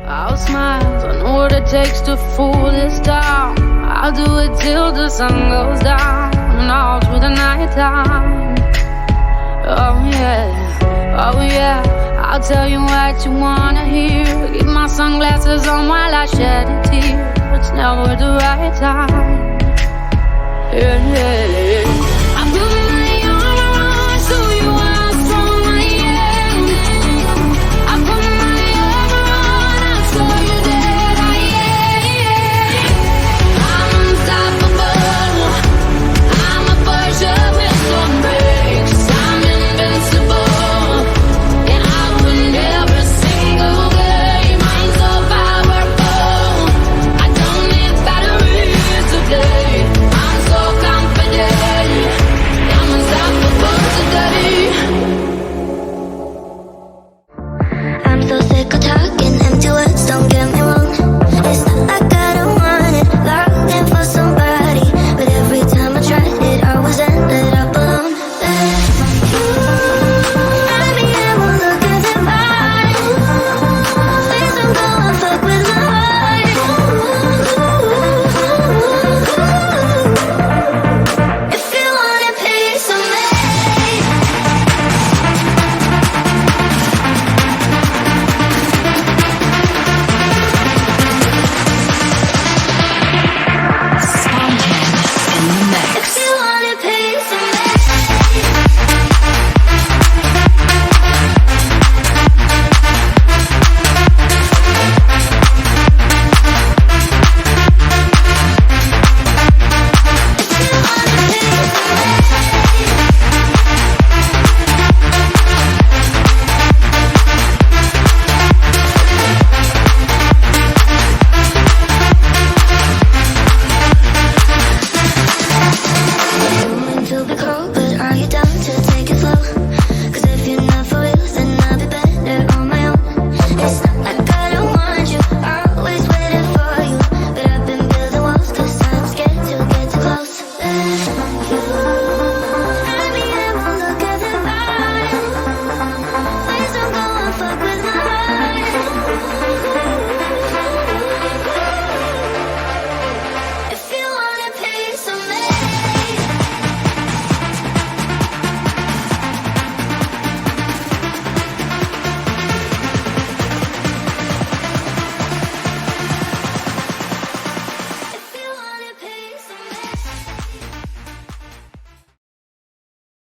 I'll smile, I know what it takes to fool this town. I'll do it till the sun goes down and all through the night time. Oh yeah, I'll tell you what you wanna hear. Keep my sunglasses on while I shed a tear. It's never the right time. Yeah.